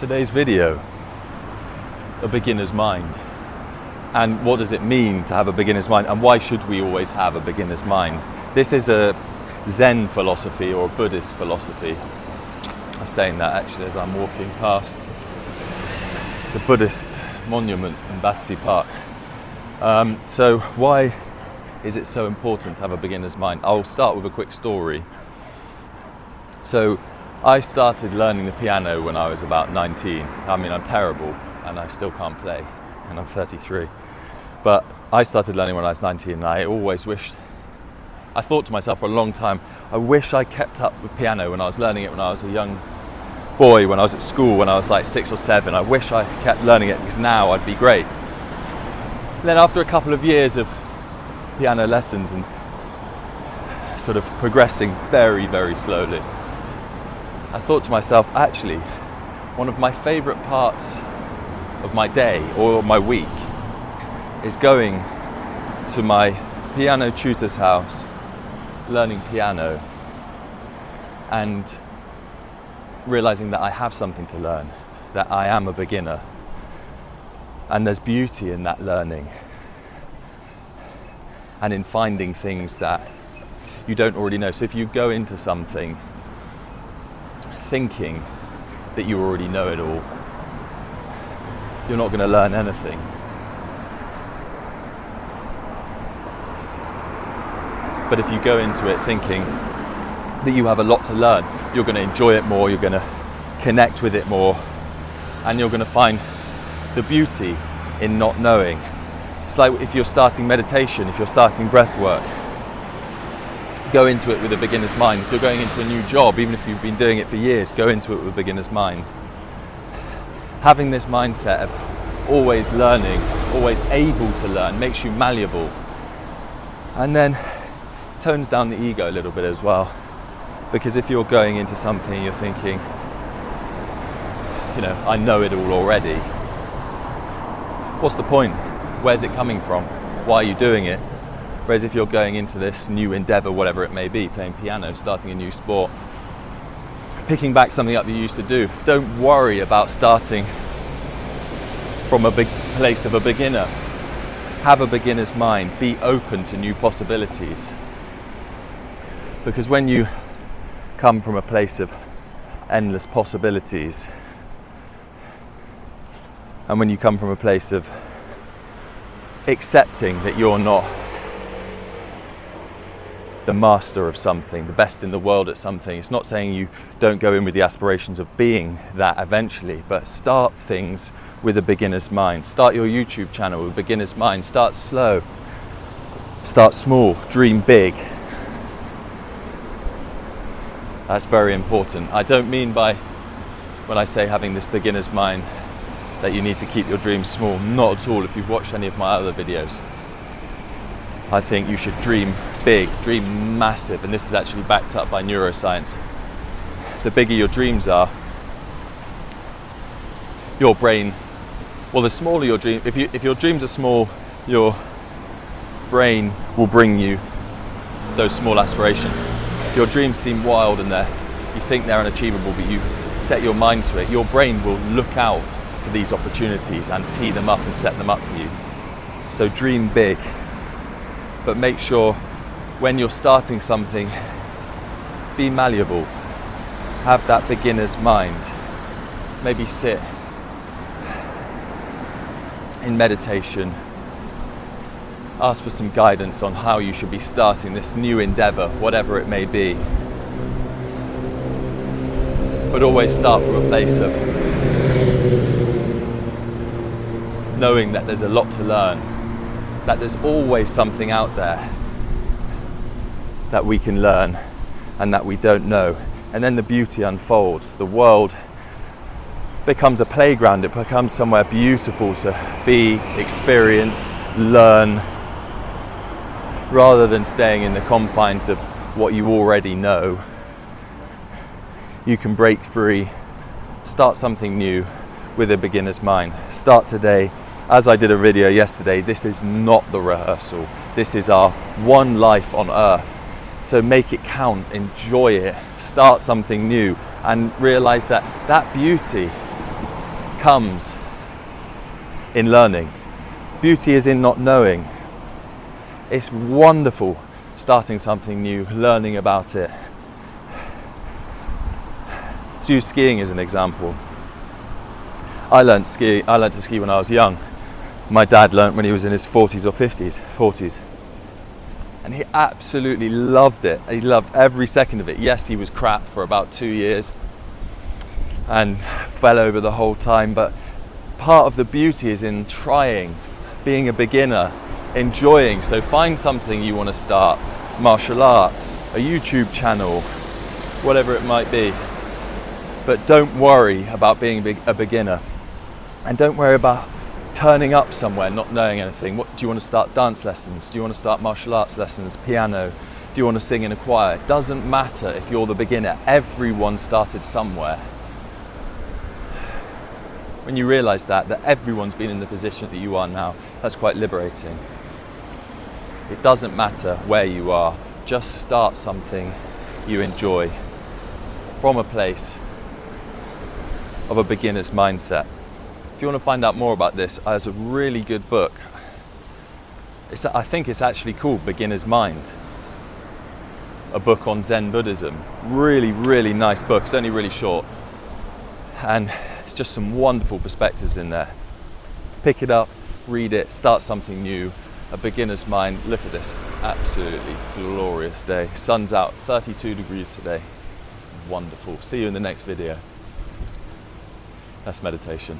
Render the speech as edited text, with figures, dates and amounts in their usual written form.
Today's video, a beginner's mind. And what does it mean to have a beginner's mind, and why should we always have a beginner's mind? This is a Zen philosophy or a Buddhist philosophy. I'm saying that actually as I'm walking past the Buddhist monument in Battersea Park. So why is it so important to have a beginner's mind? I'll start with a quick story. So I started learning the piano when I was about 19. I mean, I'm terrible and I still can't play, and I'm 33. But I started learning when I was 19, and I thought to myself for a long time, I wish I kept up with piano when I was learning it when I was a young boy, when I was at school, when I was like 6 or 7. I wish I kept learning it because now I'd be great. And then after a couple of years of piano lessons and sort of progressing very, very slowly, I thought to myself, actually, one of my favourite parts of my day or my week is going to my piano tutor's house, learning piano, and realising that I have something to learn, that I am a beginner. And there's beauty in that learning and in finding things that you don't already know. So if you go into something thinking that you already know it all, you're not going to learn anything. But if you go into it thinking that you have a lot to learn, you're going to enjoy it more, you're going to connect with it more, and you're going to find the beauty in not knowing. It's like if you're starting meditation, if you're starting breathwork, go into it with a beginner's mind. If you're going into a new job, even if you've been doing it for years, go into it with a beginner's mind. Having this mindset of always learning, always able to learn, makes you malleable. And then tones down the ego a little bit as well. Because if you're going into something, you're thinking, I know it all already. What's the point? Where's it coming from? Why are you doing it? Whereas if you're going into this new endeavour, whatever it may be, playing piano, starting a new sport, picking back something up you used to do, don't worry about starting from a big place of a beginner. Have a beginner's mind. Be open to new possibilities. Because when you come from a place of endless possibilities, and when you come from a place of accepting that you're not the master of something, the best in the world at something. It's not saying you don't go in with the aspirations of being that eventually, but start things with a beginner's mind. Start your YouTube channel with a beginner's mind. Start slow, start small, dream big. That's very important. I don't mean by, when I say having this beginner's mind, that you need to keep your dreams small. Not at all. If you've watched any of my other videos, I think you should dream big, dream massive, and this is actually backed up by neuroscience. The bigger your dreams are, your brain, the smaller your dream. If your dreams are small, your brain will bring you those small aspirations. If your dreams seem wild and you think they're unachievable, but you set your mind to it, your brain will look out for these opportunities and tee them up and set them up for you. So dream big. But make sure when you're starting something, be malleable. Have that beginner's mind. Maybe sit in meditation. Ask for some guidance on how you should be starting this new endeavour, whatever it may be. But always start from a place of knowing that there's a lot to learn, that there's always something out there that we can learn and that we don't know. And then the beauty unfolds. The world becomes a playground. It becomes somewhere beautiful to be, experience, learn, rather than staying in the confines of what you already know. You can break free, start something new with a beginner's mind. Start today. As I did a video yesterday, this is not the rehearsal. This is our one life on earth. So make it count, enjoy it, start something new, and realize that that beauty comes in learning. Beauty is in not knowing. It's wonderful starting something new, learning about it. To use skiing as an example. I learned to ski when I was young. My dad learnt when he was in his 40s or 40s. And he absolutely loved it. He loved every second of it. Yes, he was crap for about 2 years and fell over the whole time, but part of the beauty is in trying, being a beginner, enjoying. So find something you want to start, martial arts, a YouTube channel, whatever it might be. But don't worry about being a beginner, and don't worry about turning up somewhere not knowing anything. What do you want to start? Dance lessons? Do you want to start martial arts lessons? Piano? Do you want to sing in a choir? It doesn't matter if you're the beginner. Everyone started somewhere. When you realize that everyone's been in the position that you are now, that's quite liberating. It doesn't matter where you are, just start something you enjoy from a place of a beginner's mindset. If you want to find out more about this, there's a really good book. I think it's actually called Beginner's Mind, a book on Zen Buddhism. Really, really nice book. It's only really short, and it's just some wonderful perspectives in there. Pick it up, read it, start something new. A beginner's mind. Look at this absolutely glorious day. Sun's out, 32 degrees today. Wonderful. See you in the next video. That's meditation.